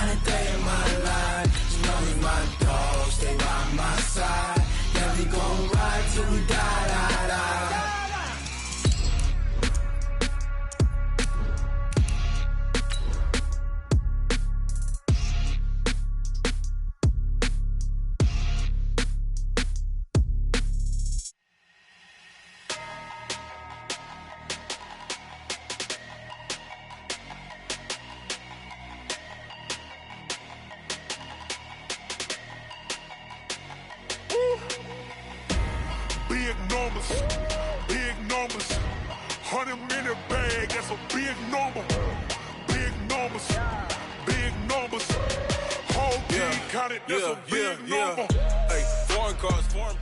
final day of my life. You know you my dog, stay by my side. Yeah, we gon' ride till we die, die, die. Big numbers, 100-minute bag, that's a big number. Big numbers, whole team counted, that's a big number. Hey, foreign cars, foreign.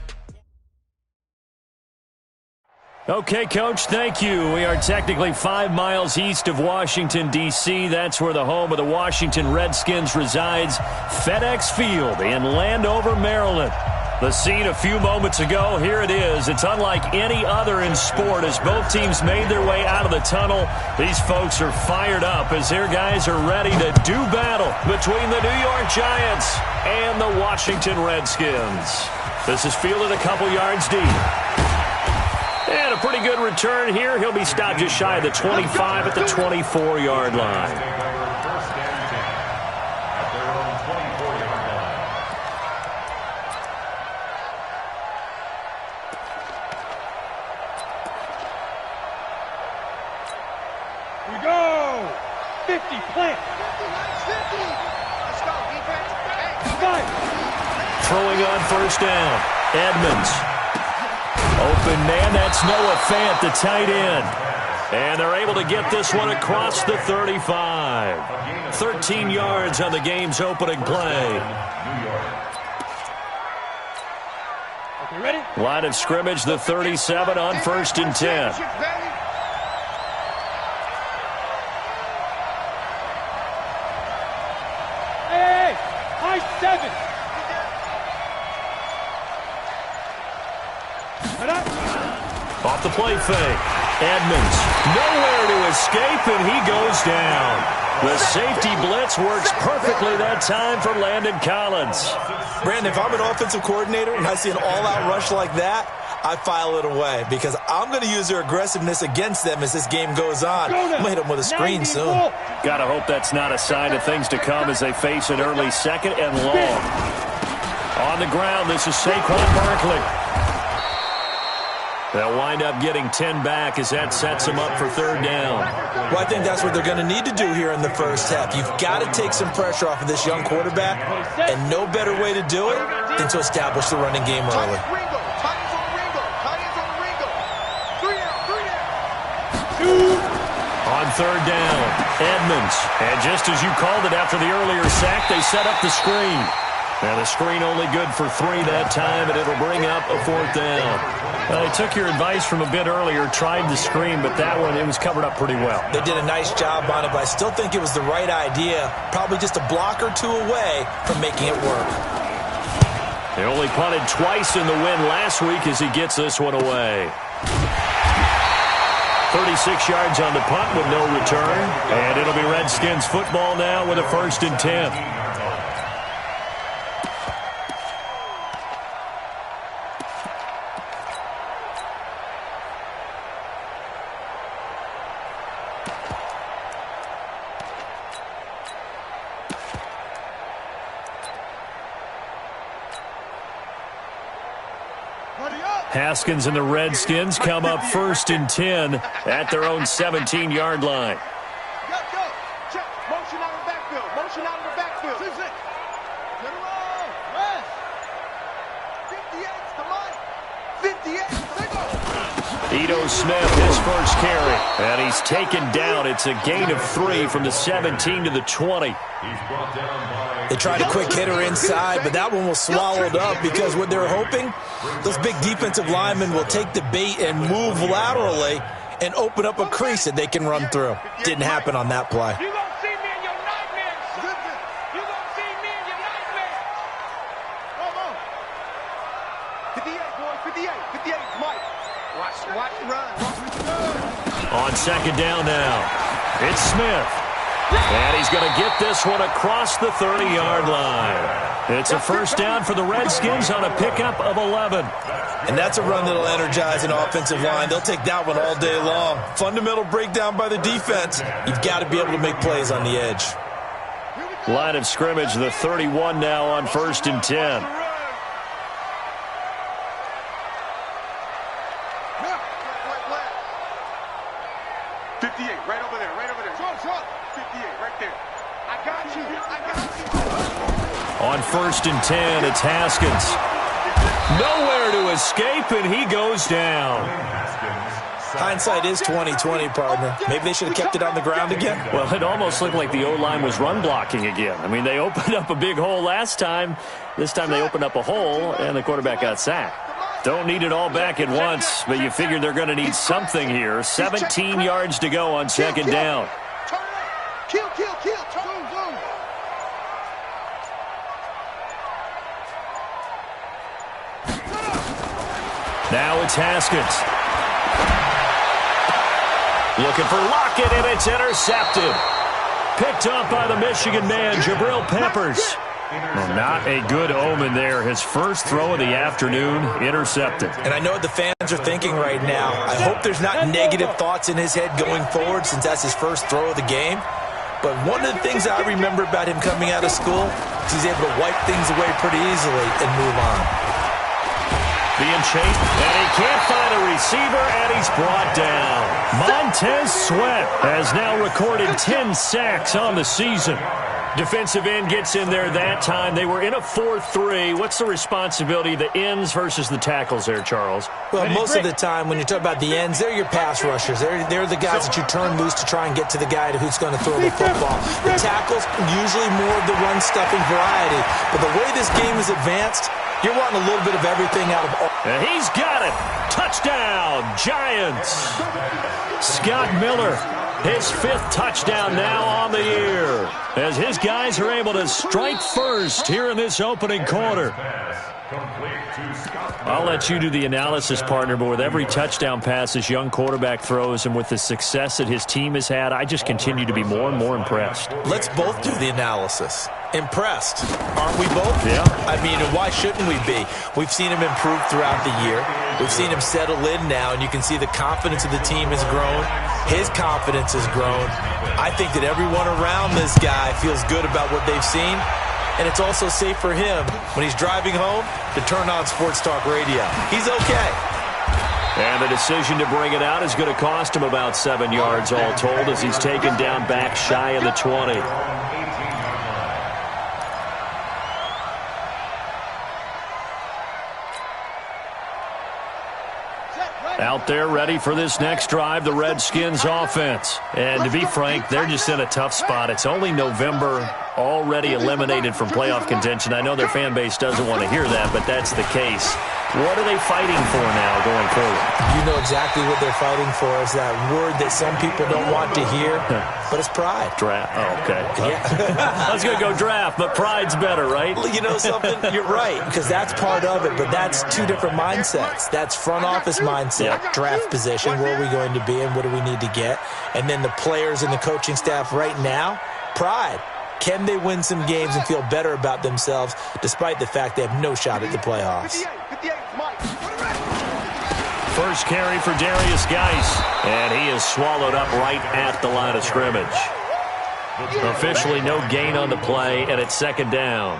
Okay, Coach, thank you. We are technically 5 miles east of Washington, D.C. That's where the home of the Washington Redskins resides, FedEx Field in Landover, Maryland. The scene a few moments ago, here it is. It's unlike any other in sport as both teams made their way out of the tunnel. These folks are fired up as their guys are ready to do battle between the New York Giants and the Washington Redskins. This is fielded a couple yards deep. And a pretty good return here. He'll be stopped just shy of the 25 at the 24-yard line. We go! 50, plant! 50, let's go, defense. Throwing on first down, Edmonds. Open man, that's Noah Fant, the tight end. And they're able to get this one across the 35. 13 yards on the game's opening play. Okay, ready? Line of scrimmage, the 37 on first and 10. Hey, high 7. Off the play fake. Edmonds, nowhere to escape, and he goes down. The safety blitz works perfectly that time for Landon Collins. Brandon, if I'm an offensive coordinator and I see an all-out rush like that, I file it away because I'm going to use their aggressiveness against them as this game goes on. I'm going to hit them with a screen soon. Got to hope that's not a sign of things to come as they face an early second and long. On the ground, this is Saquon Barkley. They'll wind up getting 10 back as that sets them up for third down. Well, I think that's what they're going to need to do here in the first half. You've got to take some pressure off of this young quarterback, and no better way to do it than to establish the running game early. On third down, Edmonds. And just as you called it after the earlier sack, they set up the screen. And the screen only good for 3 that time, and it'll bring up a fourth down. I took your advice from a bit earlier, tried the screen, but that one, it was covered up pretty well. They did a nice job on it, but I still think it was the right idea. Probably just a block or two away from making it work. They only punted twice in the win last week as he gets this one away. 36 yards on the punt with no return. And it'll be Redskins football now with a 1st and 10. Haskins and the Redskins come up 1st and 10 at their own 17-yard line. Go. Check. Motion out of the backfield. Motion out of the backfield. 6. Get around. Rest. 58's the line. 58. Ito Smith, his first carry. And he's taken down. It's a gain of 3 from the 17 to the 20. They tried a quick hitter inside, but that one was swallowed up because what they're hoping, those big defensive linemen will take the bait and move laterally and open up a crease that they can run through. Didn't happen on that play. You gonna see me in your nightmares. You gonna see me in your nightmares. Come on. 58, boy. 58. 58, Mike. Watch the run. On second down now, it's Smith. And he's going to get this one across the 30-yard line. It's a first down for the Redskins on a pickup of 11. And that's a run that'll energize an offensive line. They'll take that one all day long. Fundamental breakdown by the defense. You've got to be able to make plays on the edge. Line of scrimmage, the 31 now on 1st and 10. Right over there, right over there. 58, right there. I got you. On 1st and 10, it's Haskins. Nowhere to escape, and he goes down. Hindsight is 20/20, partner. Maybe they should have kept it on the ground again. Well, it almost looked like the O-line was run blocking again. I mean, they opened up a big hole last time. This time they opened up a hole, and the quarterback got sacked. Don't need it all back at once, but you figure they're going to need something here. 17 yards to go on 2nd down. Kill. Now it's Haskins. Looking for Lockett, and it's intercepted. Picked up by the Michigan man, Jabril Peppers. Well, not a good omen there. His first throw of the afternoon, intercepted. And I know what the fans are thinking right now. I hope there's not negative thoughts in his head going forward since that's his first throw of the game. But one of the things I remember about him coming out of school is he's able to wipe things away pretty easily and move on. Being chased, and he can't find a receiver, and he's brought down. Montez Sweat has now recorded 10 sacks on the season. Defensive end gets in there that time. They were in a 4-3. What's the responsibility of the ends versus the tackles there, Charles? Well, most of the time when you talk about the ends, they're your pass rushers. They're the guys that you turn loose to try and get to the guy who's going to throw the football. The tackles, usually more of the run-stuffing variety. But the way this game is advanced, you're wanting a little bit of everything out of all. And he's got it. Touchdown, Giants. Scott Miller, his 5th touchdown now on the year, as his guys are able to strike first here in this opening quarter. I'll let you do the analysis, partner, but with every touchdown pass this young quarterback throws and with the success that his team has had, I just continue to be more and more impressed. Let's both do the analysis. Impressed. Aren't we both? Yeah. I mean, why shouldn't we be? We've seen him improve throughout the year. We've seen him settle in now, and you can see the confidence of the team has grown. His confidence has grown. I think that everyone around this guy feels good about what they've seen. And it's also safe for him when he's driving home to turn on Sports Talk Radio. He's okay. And the decision to bring it out is going to cost him about 7 yards all told as he's taken down back shy of the 20. Out there ready for this next drive, the Redskins offense. And to be frank, they're just in a tough spot. It's only November, already eliminated from playoff contention. I know their fan base doesn't want to hear that, but that's the case. What are they fighting for now going forward? You know exactly what they're fighting for. Is that word that some people don't want to hear, but it's pride. Draft. Oh, okay. Yeah. I was going to go draft, but pride's better, right? You know something? You're right, because that's part of it, but that's two different mindsets. That's front office mindset, draft position, where are we going to be and what do we need to get? And then the players and the coaching staff right now, pride. Can they win some games and feel better about themselves despite the fact they have no shot at the playoffs? First carry for Darius Geis, and he is swallowed up right at the line of scrimmage. Officially no gain on the play, and it's 2nd down.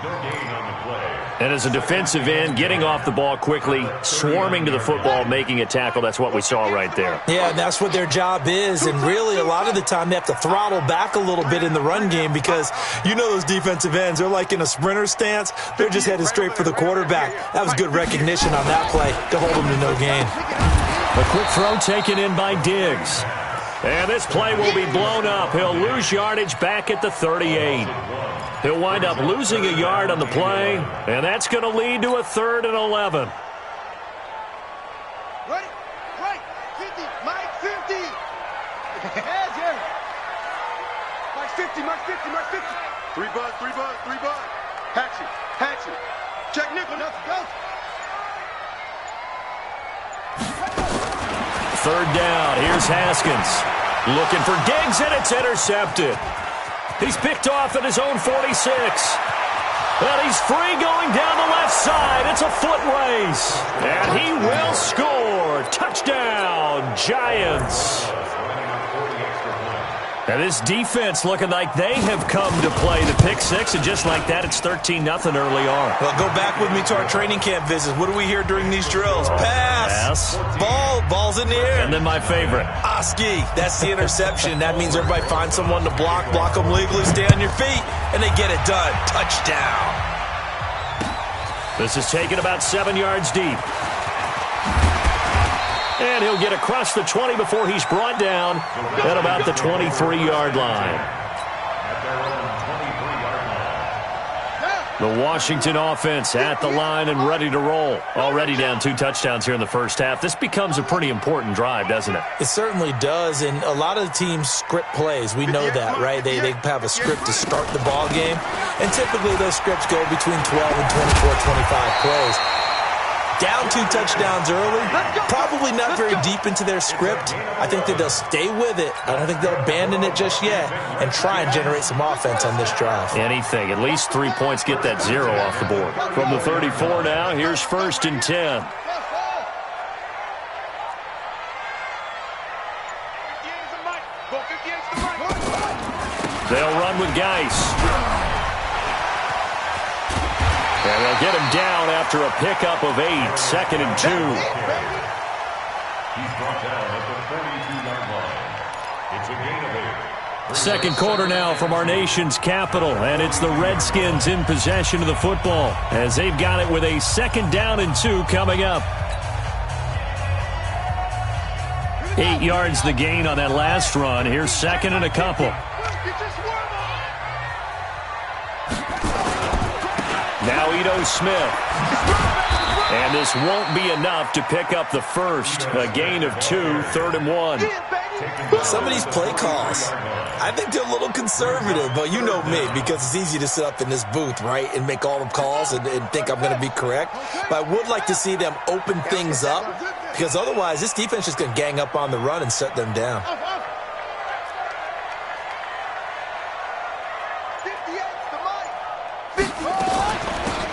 And as a defensive end, getting off the ball quickly, swarming to the football, making a tackle, that's what we saw right there. Yeah, and that's what their job is, and really a lot of the time they have to throttle back a little bit in the run game because you know those defensive ends, they're like in a sprinter stance. They're just headed straight for the quarterback. That was good recognition on that play to hold them to no gain. A quick throw taken in by Diggs. And this play will be blown up. He'll lose yardage back at the 38. He'll wind up losing a yard on the play, and that's going to lead to a 3rd and 11. Right, 50, Mike 50. Edge, yeah. Mike 50, Mike 50, Mike 50. 3 bud. Hatchet. Jack Nickel, let's go. 3rd down, here's Haskins. Looking for Diggs, and it's intercepted. He's picked off at his own 46. And he's free going down the left side. It's a foot race. And he will score. Touchdown, Giants. And this defense looking like they have come to play the pick six, and just like that, it's 13-0 early on. Well, go back with me to our training camp visits. What do we hear during these drills? Pass. Ball's in the air. And then my favorite. Oski. That's the interception. That means everybody finds someone to block them legally, stay on your feet, and they get it done. Touchdown. This is taken about 7 yards deep. And he'll get across the 20 before he's brought down at about the 23-yard line. The Washington offense at the line and ready to roll. Already down 2 touchdowns here in the first half. This becomes a pretty important drive, doesn't it? It certainly does, and a lot of the teams script plays. We know that, right? They have a script to start the ball game, and typically those scripts go between 12 and 24, 25 plays. Down 2 touchdowns early, probably not very deep into their script. I think that they'll stay with it. I don't think they'll abandon it just yet and try and generate some offense on this drive. Anything. At least 3 points, get that 0 off the board. From the 34 now, here's 1st and 10. They'll run with Geis. And they'll get him down after a pickup of 8. 2nd and 2. He's brought down at the 32-yard line. It's a gain of 8. Second quarter now from our nation's capital, and it's the Redskins in possession of the football as they've got it with a 2nd down and 2 coming up. 8 yards the gain on that last run. Here's 2nd and a couple. Now Ito Smith. And this won't be enough to pick up the first. A gain of 2, 3rd and 1. Some of these play calls, I think they're a little conservative, but you know me, because it's easy to sit up in this booth, right, and make all the calls and think I'm going to be correct. But I would like to see them open things up, because otherwise this defense is going to gang up on the run and shut them down.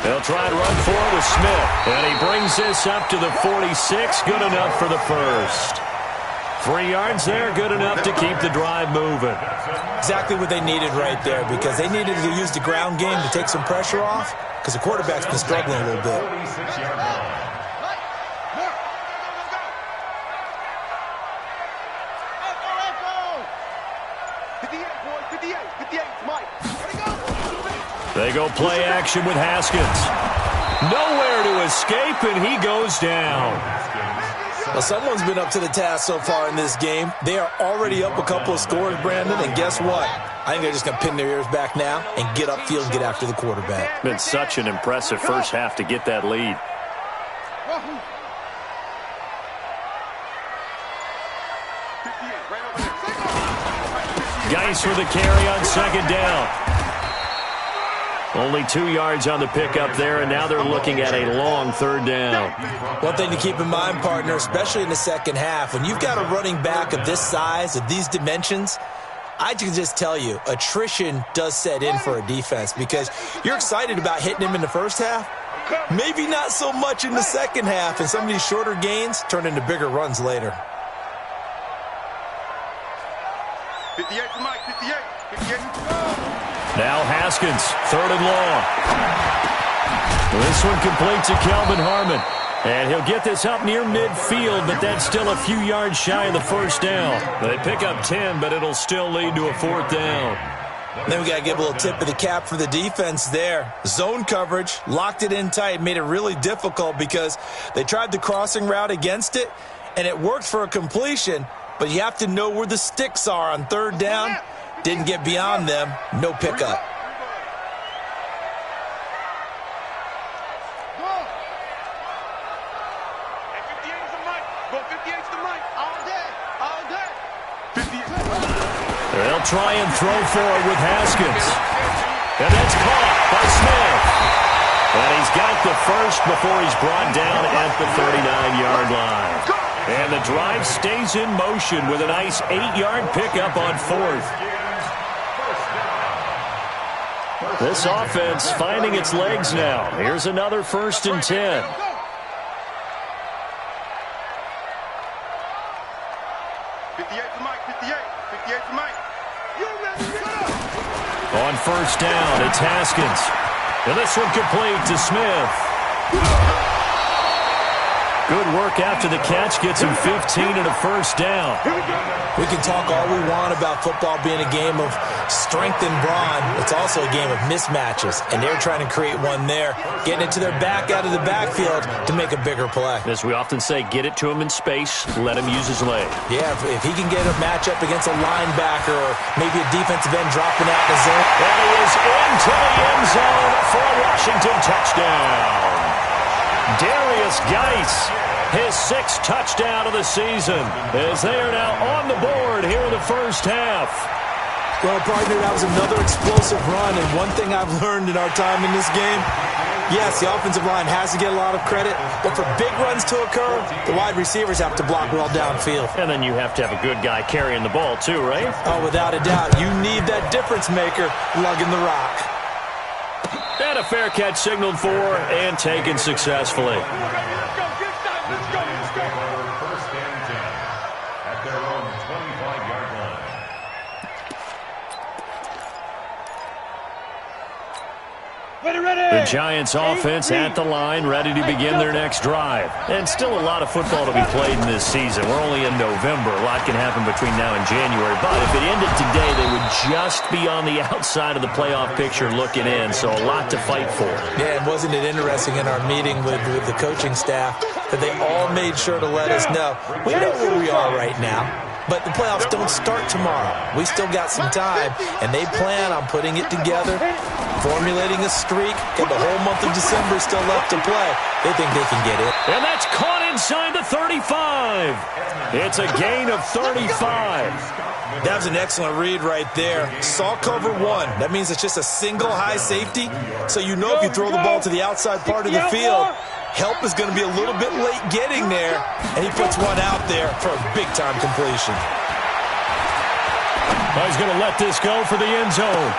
They'll try and run forward with Smith. And he brings this up to the 46. Good enough for the first. 3 yards there, good enough to keep the drive moving. Exactly what they needed right there, because they needed to use the ground game to take some pressure off, because the quarterback's been struggling a little bit. They go play action with Haskins. Nowhere to escape, and he goes down. Well, someone's been up to the task so far in this game. They are already up a couple of scores, Brandon, and guess what? I think they're just going to pin their ears back now and get upfield and get after the quarterback. Been such an impressive first half to get that lead. Geis for the carry on 2nd down. Only 2 yards on the pickup there, and now they're looking at a long 3rd down. One thing to keep in mind, partner, especially in the second half, when you've got a running back of this size, of these dimensions, I can just tell you, attrition does set in for a defense, because you're excited about hitting him in the first half, maybe not so much in the second half, and some of these shorter gains turn into bigger runs later. 58 to Mike, 58. Now Haskins, 3rd and long. This one complete to Kelvin Harmon. And he'll get this up near midfield, but that's still a few yards shy of the first down. They pick up 10, but it'll still lead to a 4th down. Then we got to give a little tip of the cap for the defense there. Zone coverage, locked it in tight, made it really difficult because they tried the crossing route against it, and it worked for a completion, but you have to know where the sticks are on 3rd down. Didn't get beyond them, no pickup. They'll try and throw forward with Haskins. And that's caught by Smith. And he's got the first before he's brought down at the 39-yard line. And the drive stays in motion with a nice 8-yard pickup on 4th. This offense finding its legs now. Here's another 1st and 10. On 1st down, it's Haskins. And this one complete to Smith. Good work after the catch. Gets him 15 and a 1st down. We can talk all we want about football being a game of strength and brawn. It's also a game of mismatches, and they're trying to create one there, getting it to their back out of the backfield to make a bigger play. As we often say, get it to him in space, let him use his leg. Yeah, if he can get a matchup against a linebacker or maybe a defensive end dropping out in the zone. And he is into the end zone for a Washington touchdown. Darius Geis, his 6th touchdown of the season, as they are now on the board here in the 1st half. Well, partner, that was another explosive run, and one thing I've learned in our time in this game, yes, the offensive line has to get a lot of credit, but for big runs to occur, the wide receivers have to block well downfield. And then you have to have a good guy carrying the ball too, right? Oh, without a doubt. You need that difference maker lugging the rock. And a fair catch signaled for and taken successfully. The Giants offense at the line, ready to begin their next drive. And still a lot of football to be played in this season. We're only in November. A lot can happen between now and January. But if it ended today, they would just be on the outside of the playoff picture looking in. So a lot to fight for. Yeah, and wasn't it interesting in our meeting with the coaching staff that they all made sure to let us know, we know where we are right now. But the playoffs don't start tomorrow. We still got some time, and they plan on putting it together, formulating a streak, got the whole month of December still left to play. They think they can get it. And that's caught inside the 35. It's a gain of 35. That was an excellent read right there. Saw cover 1. That means it's just a single high safety. So you know if you throw the ball to the outside part of the field, help is going to be a little bit late getting there, and he puts one out there for a big-time completion. He's going to let this go for the end zone.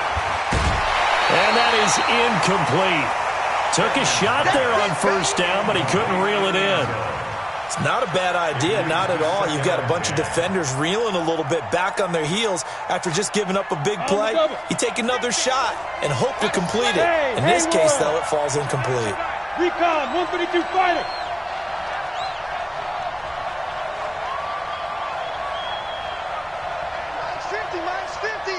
And that is incomplete. Took a shot there on 1st down, but he couldn't reel it in. It's not a bad idea, not at all. You've got a bunch of defenders reeling a little bit back on their heels after just giving up a big play. You take another shot and hope to complete it. In this case, though, it falls incomplete. Recon, 152 fighter. Minus 50.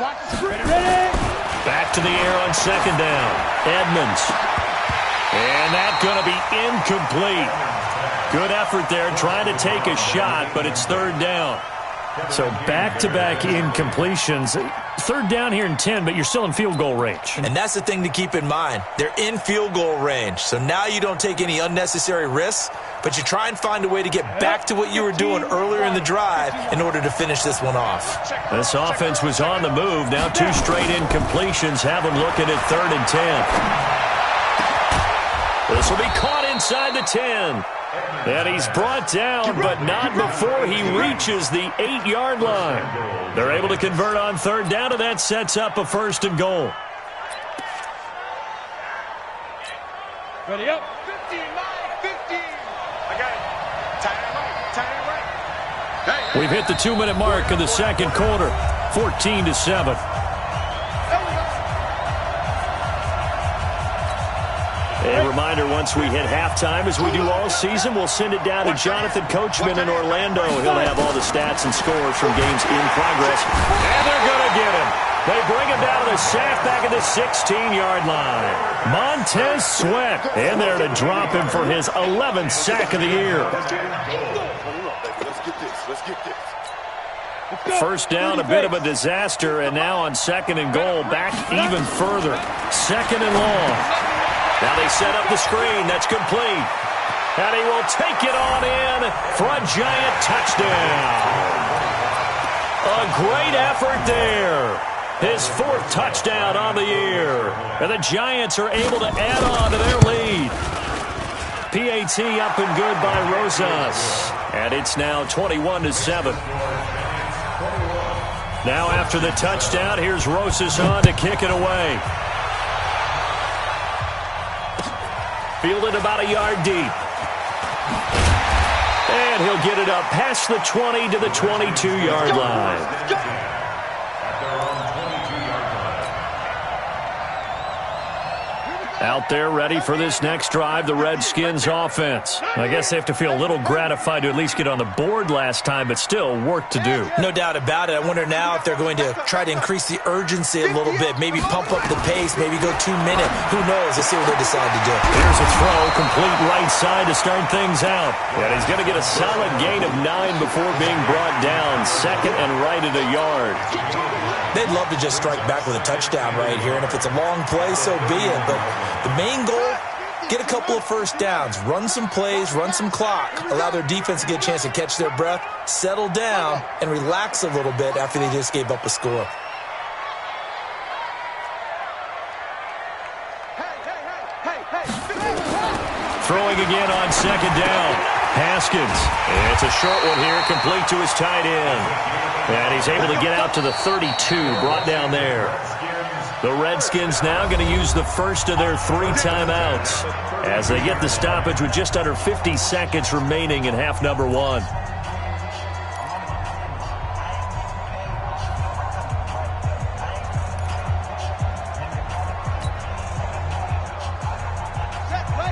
Watch the screen. Ready? Back to the air on 2nd down. Edmonds. And that's going to be incomplete. Good effort there, trying to take a shot, but it's 3rd down. So back-to-back incompletions. 3rd down here in 10, but you're still in field goal range. And that's the thing to keep in mind. They're in field goal range. So now you don't take any unnecessary risks, but you try and find a way to get back to what you were doing earlier in the drive in order to finish this one off. This offense was on the move. Now 2 straight incompletions have them looking at 3rd and 10. This will be caught inside the 10. And he's brought down, but not before he reaches the 8-yard line. They're able to convert on 3rd down, and that sets up a 1st and goal. Ready up. 15, 15. I got it. Tight and right. We've hit the 2-minute mark of the 2nd quarter. 14-7. A reminder, once we hit halftime, as we do all season, we'll send it down to Jonathan Coachman in Orlando. He'll have all the stats and scores from games in progress. And they're going to get him. They bring him down to the sack back at the 16-yard line. Montez Sweat in there to drop him for his 11th sack of the year. First down, a bit of a disaster, and now on 2nd and goal, back even further. 2nd and long. Now they set up the screen. That's complete. And he will take it on in for a Giant touchdown. A great effort there. His 4th touchdown on the year. And the Giants are able to add on to their lead. PAT up and good by Rosas. And it's now 21-7. Now after the touchdown, here's Rosas on to kick it away. Fielded about a yard deep. And he'll get it up past the 20 to the 22-yard line. Out there ready for this next drive, the Redskins offense. I guess they have to feel a little gratified to at least get on the board last time, but still work to do. No doubt about it. I wonder now if they're going to try to increase the urgency a little bit, maybe pump up the pace, maybe go 2 minute. Who knows? Let's see what they decide to do. Here's a throw, complete right side to start things out. And he's going to get a solid gain of 9 before being brought down. Second and right at a yard. They'd love to just strike back with a touchdown right here, and if it's a long play, so be it. But the main goal, get a couple of first downs, run some plays, run some clock, allow their defense to get a chance to catch their breath, settle down, and relax a little bit after they just gave up a score. Throwing again on second down. Haskins. It's a short one here, complete to his tight end. And he's able to get out to the 32, brought down there. The Redskins now going to use the first of their 3 timeouts as they get the stoppage with just under 50 seconds remaining in half number 1.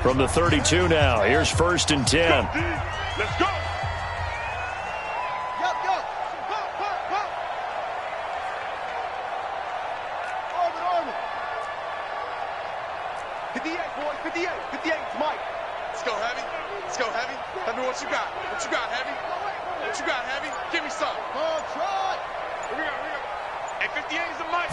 From the 32 now, here's 1st and 10. Let's go. What you got? What you got, Heavy? What you got, Heavy? Give me some. Here we go. Hey, 58 is the mic.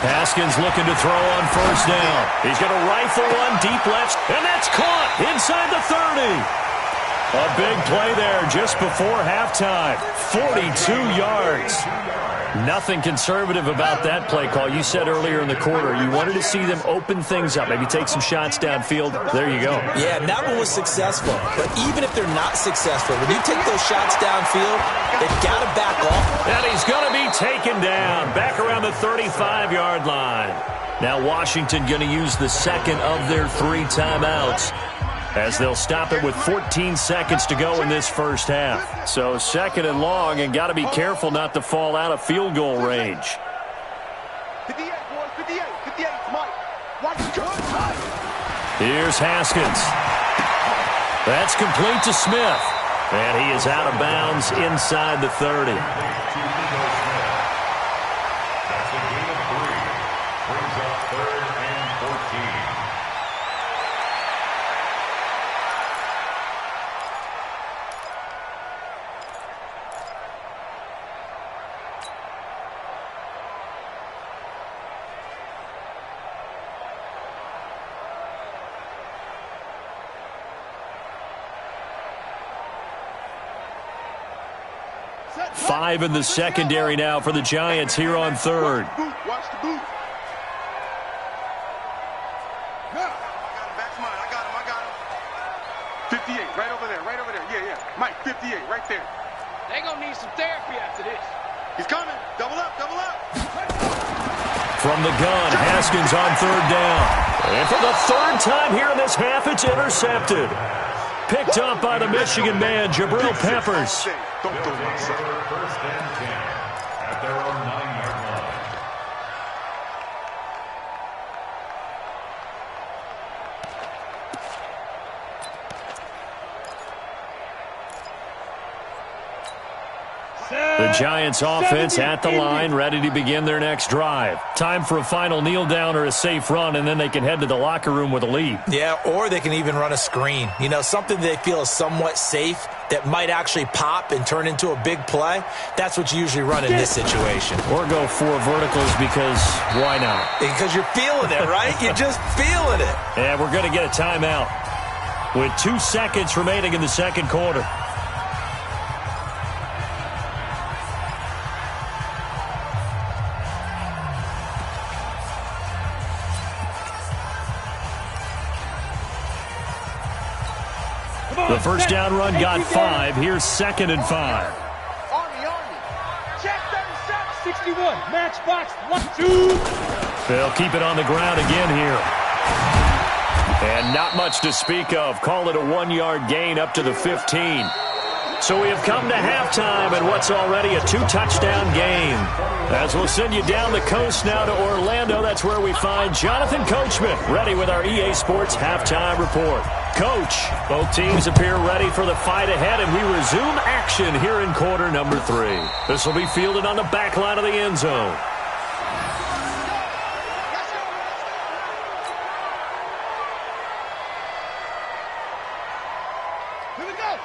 Haskins looking to throw on 1st down. He's going to rifle one deep left, and that's caught inside the 30. A big play there just before halftime. 42 yards. Nothing conservative about that play call. You said earlier in the quarter you wanted to see them open things up, maybe take some shots downfield. There you go. Yeah, and that one was successful. But even if they're not successful, when you take those shots downfield, they've got to back off. And he's going to be taken down back around the 35-yard line. Now Washington going to use the second of their 3 timeouts, as they'll stop it with 14 seconds to go in this first half. So second and long, and got to be careful not to fall out of field goal range. 58, boys, 58, Mike. Watch it go. Here's Haskins. That's complete to Smith. And he is out of bounds inside the 30. That's a gain of 3. Brings up 3rd and 14. Five in the secondary now for the Giants here on 3rd. Watch the boot. I got him. 58, right over there. Yeah. Mike, 58, right there. They're going to need some therapy after this. He's coming. Double up. From the gun, Haskins on 3rd down. And for the 3rd time here in this half, it's intercepted. Picked up by the Michigan man, Jabril Peppers. Don't throw one, sir. 1st and 10 at their own 9-yard line. The Giants offense at the line, ready to begin their next drive. Time for a final kneel down or a safe run, and then they can head to the locker room with a lead. Yeah, or they can even run a screen. You know, something they feel is somewhat safe that might actually pop and turn into a big play. That's what you usually run in this situation. Or go 4 verticals, because why not? Because you're feeling it, right? You're just feeling it. And we're going to get a timeout with 2 seconds remaining in the second quarter. The first down run got 5. Here's 2nd and 5. Army. Check 37. Receiver, matchbox, 1-2. They'll keep it on the ground again here. And not much to speak of. Call it a 1-yard gain up to the 15. So we have come to halftime in what's already a 2-touchdown game. As we'll send you down the coast now to Orlando, that's where we find Jonathan Coachman, ready with our EA Sports halftime report. Coach, both teams appear ready for the fight ahead, and we resume action here in quarter number 3. This will be fielded on the back line of the end zone.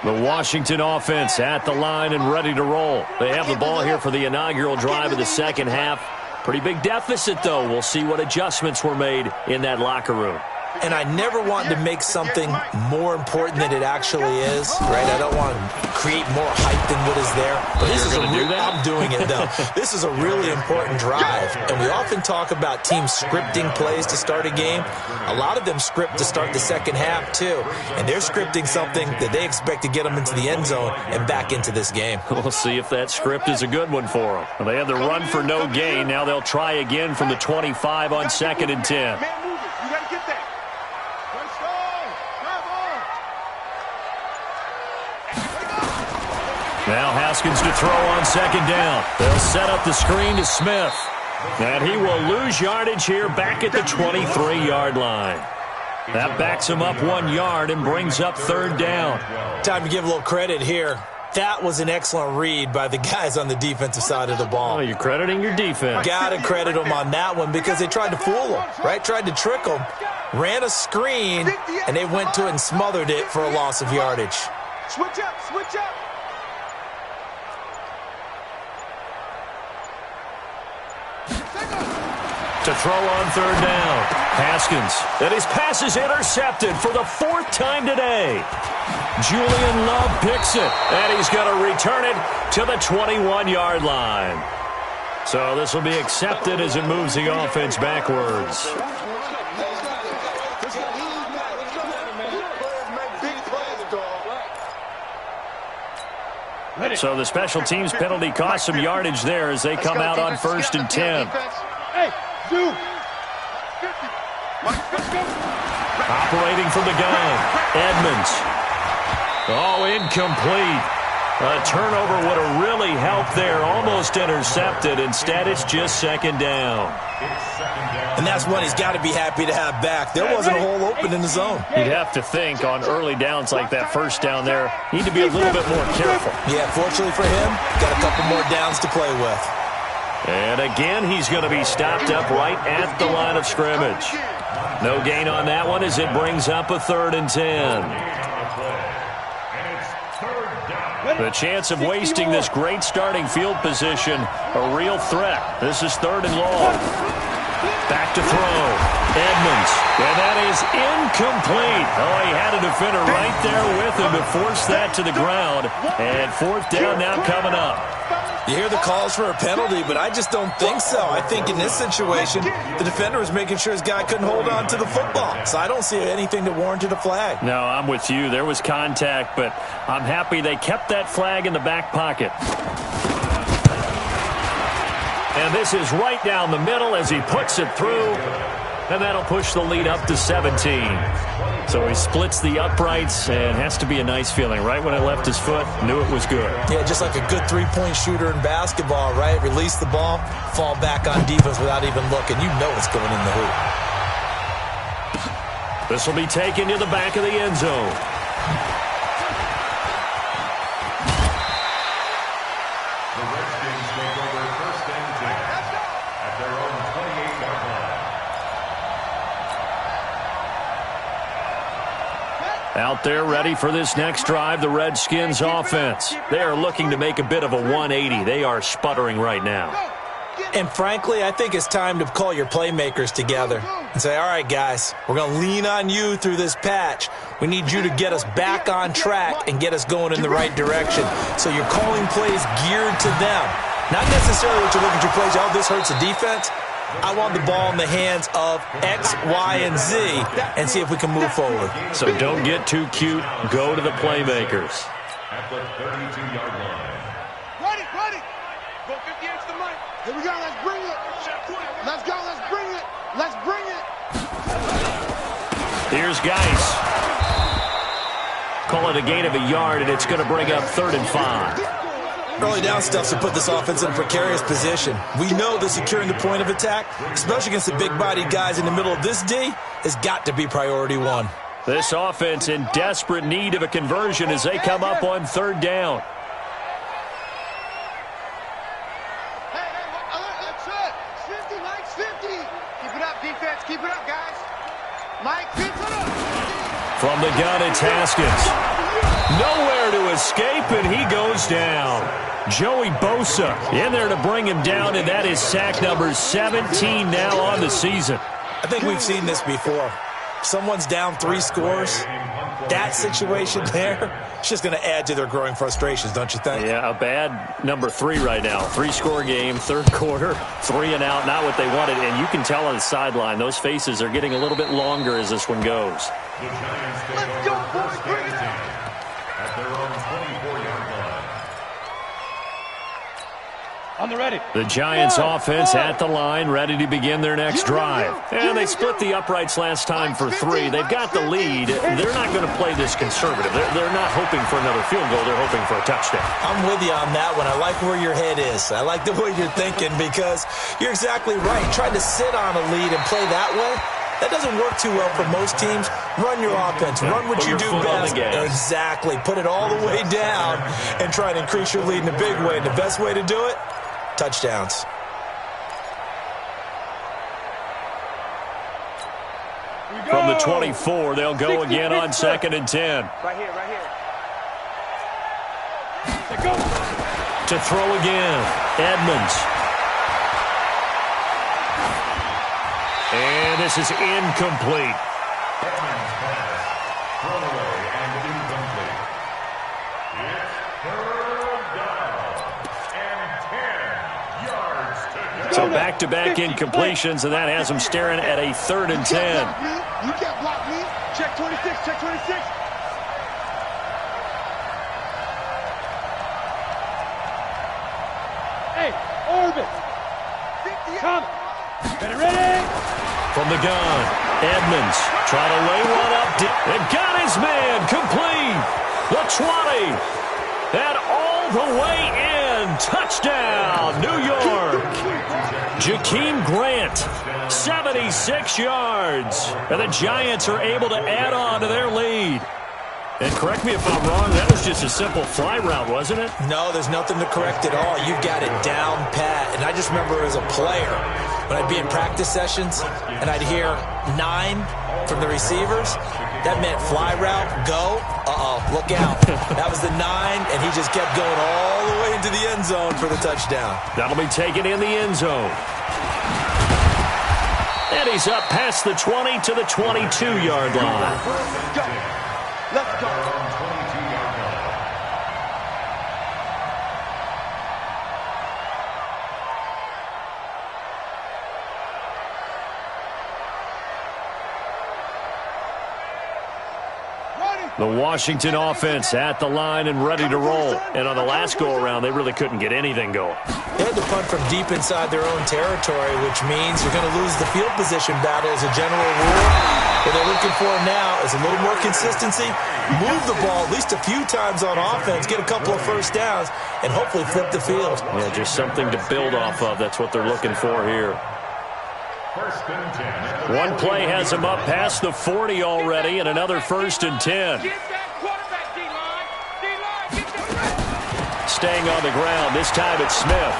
The Washington offense at the line and ready to roll. They have the ball here for the inaugural drive of the second half. Pretty big deficit, though. We'll see what adjustments were made in that locker room. And I never want to make something more important than it actually is, right? I don't want to create more hype than what is there. But this is I'm doing it, though. This is a really important drive. And we often talk about teams scripting plays to start a game. A lot of them script to start the second half, too. And they're scripting something that they expect to get them into the end zone and back into this game. We'll see if that script is a good one for them. Well, they had the run for no gain. Now they'll try again from the 25 on 2nd and 10. Now Haskins to throw on 2nd down. They'll set up the screen to Smith. And he will lose yardage here back at the 23-yard line. That backs him up 1 yard and brings up 3rd down. Time to give a little credit here. That was an excellent read by the guys on the defensive side of the ball. Oh, you're crediting your defense. Got to credit them on that one because they tried to fool them, right? Tried to trick them, ran a screen, and they went to it and smothered it for a loss of yardage. Switch up, switch up. To throw on 3rd down. Haskins. And his pass is intercepted for the 4th time today. Julian Love picks it. And he's going to return it to the 21-yard line. So this will be accepted as it moves the offense backwards. So the special teams penalty cost some yardage there as they come out on 1st and 10. Hey, dude. Operating from the gun, Edmonds. Oh, incomplete. A turnover would have really helped there. Almost intercepted. Instead, it's just 2nd down. And that's one he's got to be happy to have back. There wasn't a hole open in the zone. You'd have to think on early downs like that 1st down there, need to be a little bit more careful. Yeah, fortunately for him, got a couple more downs to play with. And again, he's going to be stopped up right at the line of scrimmage. No gain on that one as it brings up a 3rd and 10. The chance of wasting this great starting field position, a real threat. This is 3rd and long. Back to throw. Edmonds. And that is incomplete. Oh, he had a defender right there with him to force that to the ground. And 4th down now coming up. You hear the calls for a penalty, but I just don't think so. I think in this situation, the defender was making sure his guy couldn't hold on to the football. So I don't see anything that warranted a flag. No, I'm with you. There was contact, but I'm happy they kept that flag in the back pocket. And this is right down the middle as he puts it through. And that'll push the lead up to 17. So he splits the uprights, and has to be a nice feeling. Right when it left his foot, knew it was good. Yeah, just like a good three-point shooter in basketball, right? Release the ball, fall back on defense without even looking. You know it's going in the hoop. This will be taken to the back of the end zone. The Redskins take over 1st and 10 at their own 28-yard line. Out there ready for this next drive, the Redskins offense. They are looking to make a bit of a 180. They are sputtering right now. And frankly, I think it's time to call your playmakers together and say, all right, guys, we're going to lean on you through this patch. We need you to get us back on track and get us going in the right direction. So you're calling plays geared to them. Not necessarily what you look at your plays, oh, this hurts the defense. I want the ball in the hands of X, Y, and Z and see if we can move forward. So don't get too cute. Go to the playmakers. At the 32-yard line. Run it, run it. Go 58 to the mic. Here we go, let's bring it. Let's go, let's bring it. Let's bring it. Here's Geis. Call it a gain of a yard, and it's going to bring up 3rd and 5. Early down stuff to put this offense in a precarious position. We know that securing the point of attack, especially against the big-bodied guys in the middle of this D, has got to be priority one. This offense in desperate need of a conversion as they come up on 3rd down. That's it. 50, Mike's 50. Keep it up, defense. Keep it up, guys. Mike, keep it up. From the gun, it's Haskins. Nowhere to escape, and he goes down. Joey Bosa in there to bring him down, and that is sack number 17 now on the season. I think we've seen this before. Someone's down 3 scores. That situation there, it's just going to add to their growing frustrations, don't you think? Yeah, a bad number 3 right now. 3-score game, 3rd quarter, 3 and out, not what they wanted. And you can tell on the sideline, those faces are getting a little bit longer as this one goes. The Giants take over first and 10 at their own 24-yard line. On the ready. The Giants offense at the line, ready to begin their next drive. And they split the uprights last time for 3. They've got the lead. They're not going to play this conservative. They're not hoping for another field goal. They're hoping for a touchdown. I'm with you on that one. I like where your head is. I like the way you're thinking because you're exactly right. Trying to sit on a lead and play that way, that doesn't work too well for most teams. Run your offense. Run what you do best. Exactly. Put it all the way down and try to increase your lead in a big way. And the best way to do it, touchdowns. From the 24, they'll go again on 2nd and 10. Right here, right here. To throw again, Edmonds. And this is incomplete. Edmonds pass, thrown away and incomplete. It's 3rd down and 10 yards to go. So back-to-back incompletions, and that has them staring at a 3rd and 10. You can't block me. Check 26, check 26. Hey, Orbit. Come. Ready? From the gun, Edmonds try to lay one up and got his man complete. The 20 and all the way in. Touchdown, New York. Jakeem Grant, 76 yards. And the Giants are able to add on to their lead. And correct me if I'm wrong, that was just a simple fly route, wasn't it? No, there's nothing to correct at all. You've got it down pat. And I just remember as a player, when I'd be in practice sessions and I'd hear 9 from the receivers, that meant fly route, go, look out. That was the 9, and he just kept going all the way into the end zone for the touchdown. That'll be taken in the end zone. And he's up past the 20 to the 22-yard line. Let's go. The Washington offense at the line and ready to roll. And on the last go-around, they really couldn't get anything going. They had to punt from deep inside their own territory, which means you're going to lose the field position battle as a general rule. What they're looking for now is a little more consistency, move the ball at least a few times on offense, get a couple of first downs, and hopefully flip the field. Yeah, just something to build off of. That's what they're looking for here. First and 10. One play has them up past the 40 already, and another 1st and 10. Get that quarterback, D-line. D-line, get that. Staying on the ground, this time it's Smith.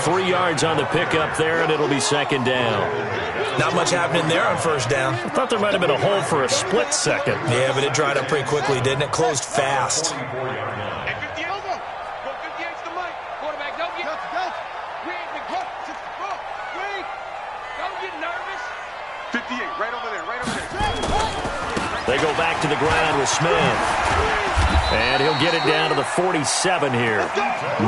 3 yards on the pickup there, and it'll be 2nd down. Not much happening there on first down. I thought there might have been a hole for a split second. Yeah, but it dried up pretty quickly, didn't it? Closed fast. Hey, 58, go. Go 58's the mic. Quarterback, don't get... Wait, go. Wait. Don't get nervous. 58, right over there, right over there. They go back to the ground with Smith. And he'll get it down to the 47 here.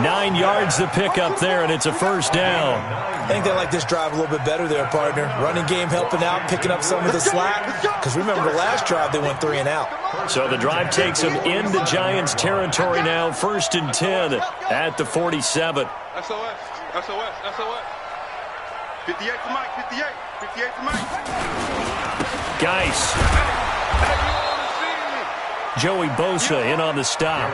9 yards to pick up there, and it's a first down. I think they like this drive a little bit better there, partner. Running game helping out, picking up some of the slack. Because remember, the last drive they went 3 and out. So the drive takes them into Giants territory now. 1st and 10 at the 47. SOS, SOS, SOS. 58 to Mike, 58. 58 to Mike. Geis. Joey Bosa in on the stop.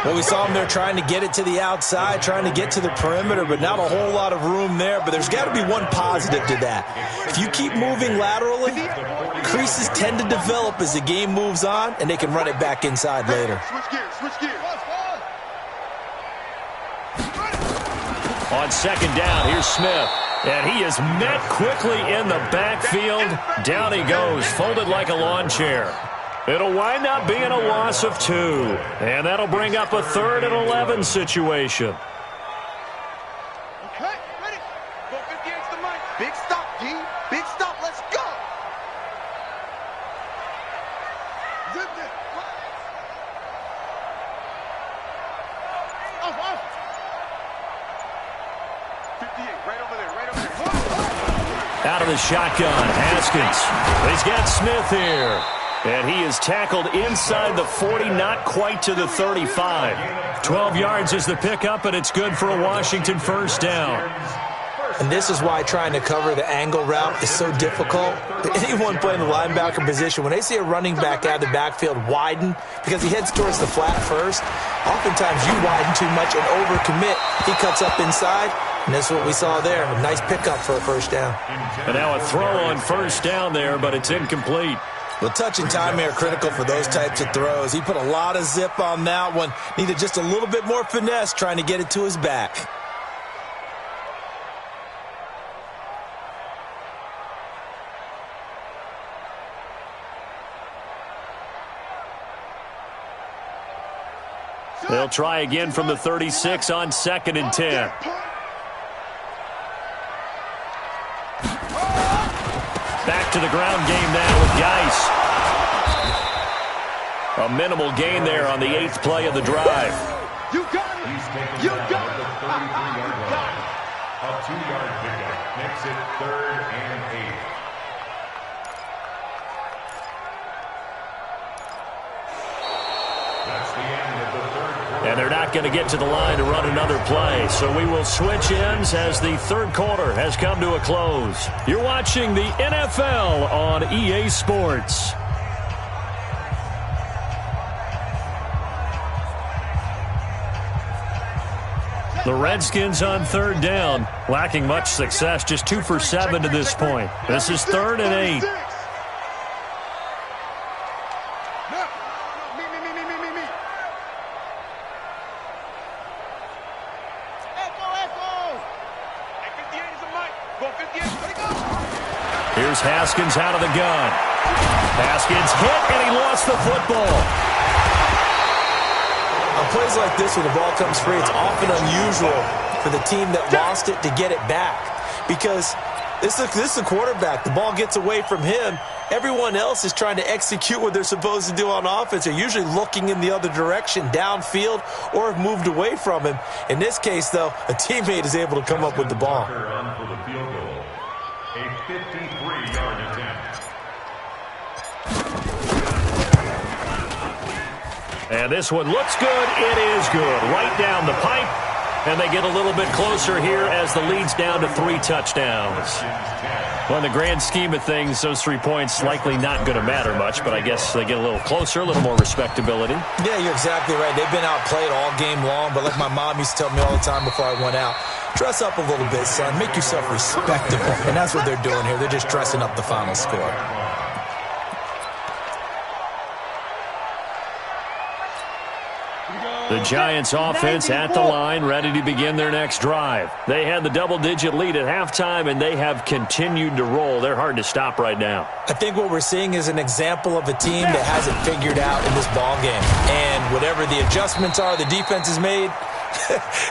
Well, we saw him there trying to get it to the outside, trying to get to the perimeter, but not a whole lot of room there. But there's got to be one positive to that. If you keep moving laterally, creases tend to develop as the game moves on, and they can run it back inside later. Switch gears, switch gears. On 2nd down, here's Smith. And he is met quickly in the backfield. Down he goes, folded like a lawn chair. It'll wind up being a loss of 2. And that'll bring up a 3rd and 11 situation. Okay, ready. Go 58 to Mike. Big stop, D. Big stop. Let's go. Zip it. Off. 58, right over there, right over there. Out of the shotgun, Haskins. He's got Smith here. And he is tackled inside the 40, not quite to the 35. 12 yards is the pickup, and it's good for a Washington first down. And this is why trying to cover the angle route is so difficult. Anyone playing the linebacker position, when they see a running back out of the backfield widen, because he heads towards the flat first, oftentimes you widen too much and overcommit. He cuts up inside, and that's what we saw there. A nice pickup for a first down. And now a throw on first down there, but it's incomplete. Well, touch and timing are critical for those types of throws. He put a lot of zip on that one. Needed just a little bit more finesse trying to get it to his back. They'll try again from the 36 on 2nd and 10. Back to the ground game now with Geis. A minimal gain there on the 8th play of the drive. You got it. You got it. A 2-yard pickup makes it 3rd and 8. That's the end of the 3rd quarter. And they're not going to get to the line to run another play. So we will switch ends as the 3rd quarter has come to a close. You're watching the NFL on EA Sports. The Redskins on 3rd down, lacking much success, just 2 for 7 to this point. This is 3rd and 8. Here's Haskins out of the gun. Haskins hit, and he lost the football. On plays like this, when the ball comes free, it's often unusual for the team that lost it to get it back. Because this is the quarterback. The ball gets away from him. Everyone else is trying to execute what they're supposed to do on offense. They're usually looking in the other direction, downfield, or have moved away from him. In this case, though, a teammate is able to come up with the ball. For the field goal. A 53-yard attempt. And this one looks good. It is good. Right down the pipe. And they get a little bit closer here as the lead's down to 3 touchdowns. Well, in the grand scheme of things, those 3 points likely not going to matter much, but I guess they get a little closer, a little more respectability. Yeah, you're exactly right. They've been outplayed all game long, but like my mom used to tell me all the time before I went out, dress up a little bit, son. Make yourself respectable. And that's what they're doing here. They're just dressing up the final score. The Giants offense at the line, ready to begin their next drive. They had the double-digit lead at halftime, and they have continued to roll. They're hard to stop right now. I think what we're seeing is an example of a team that hasn't figured out in this ball game. And whatever the adjustments are the defense has made,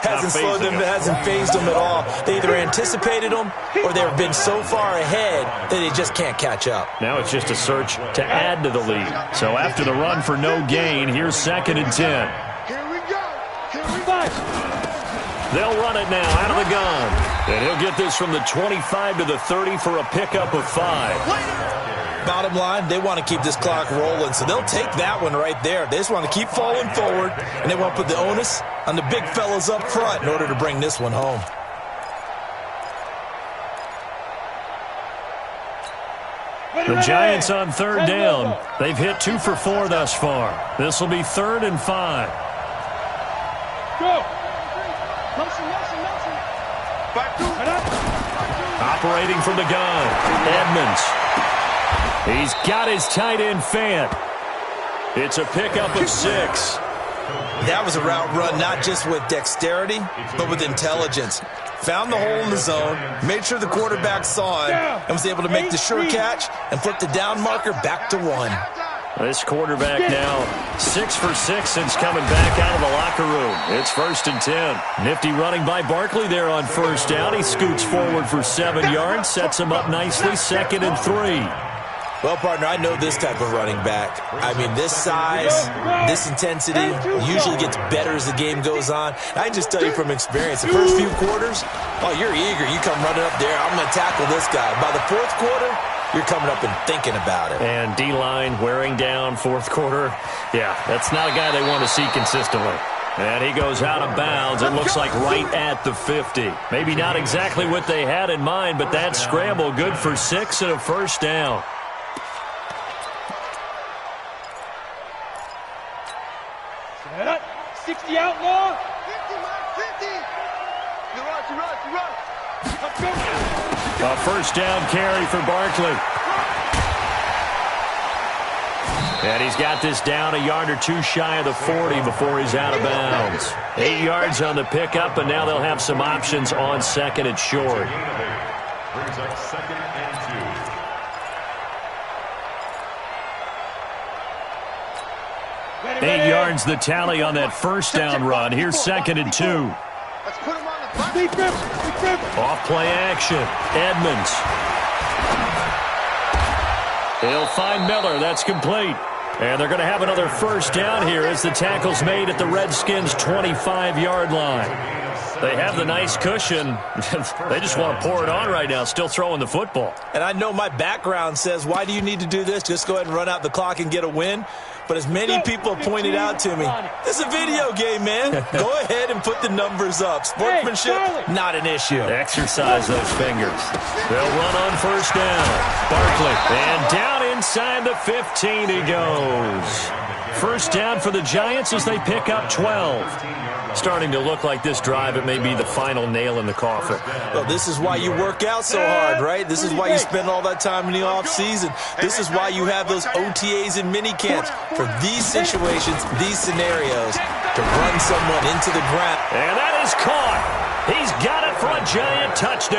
hasn't slowed them, hasn't phased them at all. They either anticipated them or they've been so far ahead that they just can't catch up. Now it's just a search to add to the lead. So after the run for no gain, here's 2nd and 10. Here we go. Here we go. They'll run it now out of the gun. And he'll get this from the 25 to the 30 for a pickup of 5. Bottom line, they want to keep this clock rolling, so they'll take that one right there. They just want to keep falling forward, and they want to put the onus on the big fellas up front in order to bring this one home. The Giants on 3rd down. They've hit 2 for 4 thus far. This will be 3rd and 5. Go. Motion. Back to Operating from the gun, Edmonds. He's got his tight end fan. It's a pickup of 6. That was a route run not just with dexterity, but with intelligence. Found the hole in the zone, made sure the quarterback saw it, and was able to make the sure catch and flip the down marker back to 1. This quarterback now 6 for 6 since coming back out of the locker room. It's 1st and 10. Nifty running by Barkley there on 1st down. He scoots forward for 7 yards, sets him up nicely, 2nd and 3. Well, partner, I know this type of running back. I mean, this size, this intensity usually gets better as the game goes on. I can just tell you from experience, the first few quarters, oh, you're eager. You come running up there, I'm going to tackle this guy. By the 4th quarter, you're coming up and thinking about it. And D-line wearing down 4th quarter. Yeah, that's not a guy they want to see consistently. And he goes out of bounds. It looks like right at the 50. Maybe not exactly what they had in mind, but that scramble good for 6 and a 1st down. Set up. 60 outlaw. 50, man, 50. You're right. Let's go. A 1st down carry for Barkley. And he's got this down a yard or 2 shy of the 40 before he's out of bounds. 8 yards on the pickup, and now they'll have some options on 2nd and short. Brings up 2nd and 2. 8 yards the tally on that 1st down run. Here's 2nd and 2. Let's put him on the back. Off play action. Edmonds. He'll find Miller. That's complete. And they're going to have another 1st down here as the tackle's made at the Redskins' 25-yard line. They have the nice cushion. They just want to pour it on right now, still throwing the football. And I know my background says, why do you need to do this? Just go ahead and run out the clock and get a win. But as many people pointed out to me, this is a video game, man. Go ahead and put the numbers up. Sportsmanship, not an issue. Exercise those fingers. They'll run on 1st down. Barkley, and down inside the 15 he goes. 1st down for the Giants as they pick up 12. Starting to look like this drive, it may be the final nail in the coffin. Well, this is why you work out so hard, right? This is why you spend all that time in the offseason. This is why you have those OTAs and mini camps for these situations, these scenarios, to run someone into the ground. And that is caught. He's got it for a Giant touchdown.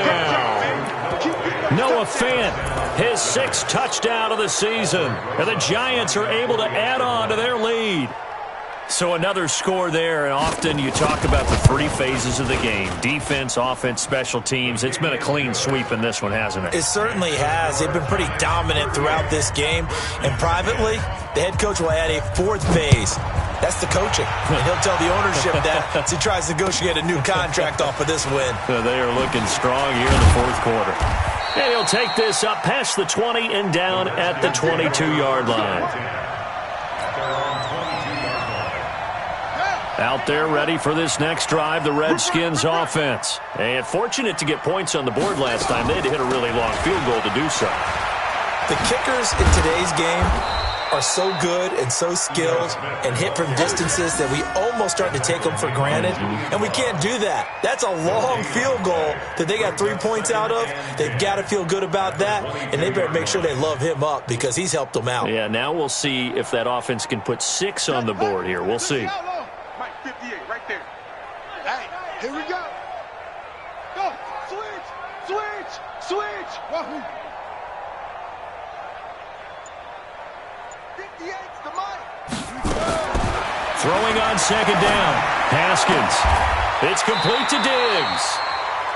Noah Fant, his 6th touchdown of the season. And the Giants are able to add on to their lead. So another score there, and often you talk about the 3 phases of the game. Defense, offense, special teams. It's been a clean sweep in this one, hasn't it? It certainly has. They've been pretty dominant throughout this game. And privately, the head coach will add a 4th phase. That's the coaching. And he'll tell the ownership that as he tries to negotiate a new contract off of this win. They are looking strong here in the 4th quarter. And he'll take this up past the 20 and down at the 22-yard line. Out there ready for this next drive, the Redskins offense. And fortunate to get points on the board last time. They had to hit a really long field goal to do so. The kickers in today's game are so good and so skilled and hit from distances that we almost start to take them for granted. And we can't do that. That's a long field goal that they got 3 points out of. They've got to feel good about that, and they better make sure they love him up because he's helped them out. Yeah, now we'll see if that offense can put 6 on the board here. We'll see. 58, right there. Hey, here we go. Go, switch. Wahoo. 58's the money. Throwing on second down. Haskins. It's complete to Diggs.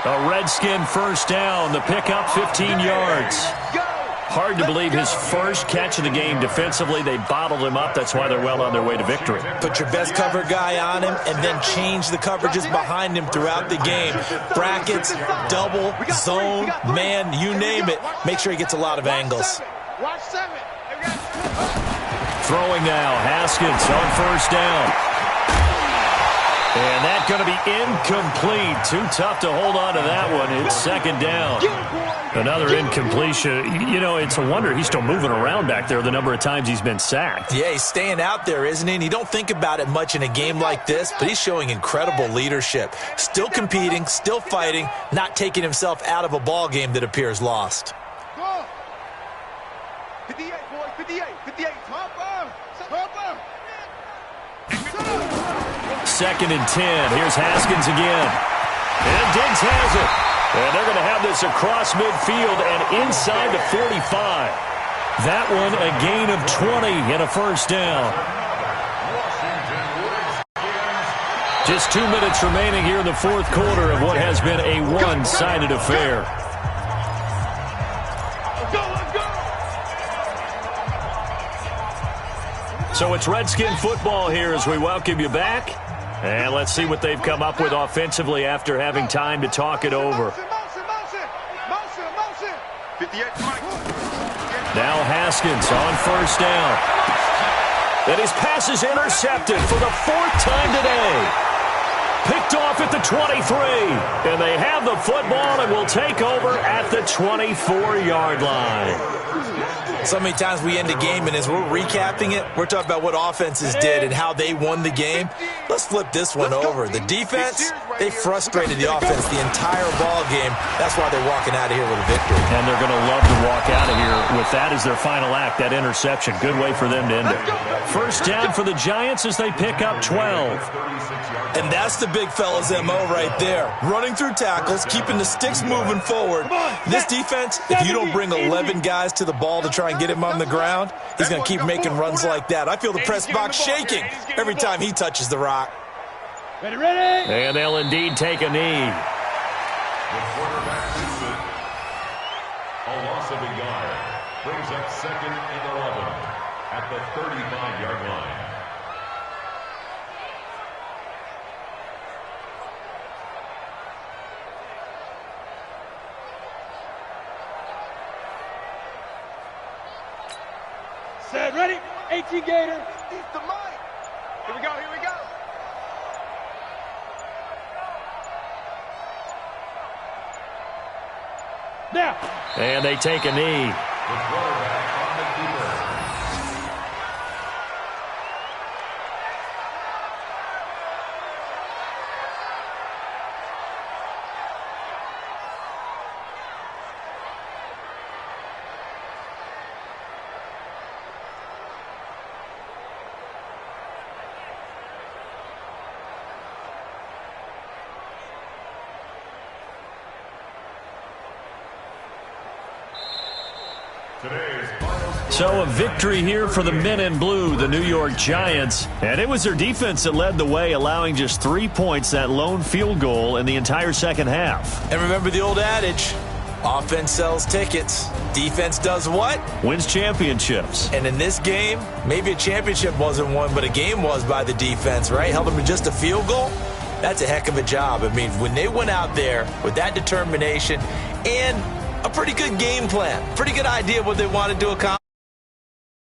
A Redskin first down. The pickup 15 yards. Hard to believe his first catch of the game defensively. They bottled him up. That's why they're well on their way to victory. Put your best cover guy on him and then change the coverages behind him throughout the game. Brackets, double, zone, man, you name it. Make sure he gets a lot of angles. Watch 7. Throwing now. Haskins on first down. And that's going to be incomplete. Too tough to hold on to that one. It's second down. Another incompletion. You know, it's a wonder he's still moving around back there the number of times he's been sacked. Yeah, he's staying out there, isn't he? And you don't think about it much in a game like this, but he's showing incredible leadership. Still competing, still fighting, not taking himself out of a ball game that appears lost. 58, boys, 58, 58. Hopper! Second and 10. Here's Haskins again. And Diggs has it. And they're going to have this across midfield and inside the 45. That one a gain of 20 and a first down. Just 2 minutes remaining here in the fourth quarter of what has been a one-sided affair. So it's Redskin football here as we welcome you back. And let's see what they've come up with offensively after having time to talk it over. Now Haskins on first down. And his pass is intercepted for the 4th time today. Picked off at the 23. And they have the football and will take over at the 24-yard line. So many times we end a game, and as we're recapping it, we're talking about what offenses did and how they won the game. Let's flip this one over. The defense, they frustrated the offense the entire ball game. That's why they're walking out of here with a victory. And they're going to love to walk out of here with that as their final act, that interception. Good way for them to end it. First down for the Giants as they pick up 12. And that's the big fella's MO right there. Running through tackles, keeping the sticks moving forward. This defense, if you don't bring 11 guys to the ball to try and get him on the ground, he's going to keep making runs like that. I feel the press box shaking every time he touches the rock. Ready, ready. And they'll indeed take a knee. The quarterback gets it. A loss of a yard brings up second and 11 at the 35-yard line. Set, ready? 18 Gator. Eat the mic. Here we go, here we go. Now. And they take a knee. The quarterback on the keeper. So a victory here for the men in blue, the New York Giants. And it was their defense that led the way, allowing just 3 points, that lone field goal in the entire second half. And remember the old adage, offense sells tickets. Defense does what? Wins championships. And in this game, maybe a championship wasn't won, but a game was by the defense, right? Held them to just a field goal. That's a heck of a job. I mean, when they went out there with that determination and a pretty good game plan, pretty good idea of what they wanted to accomplish.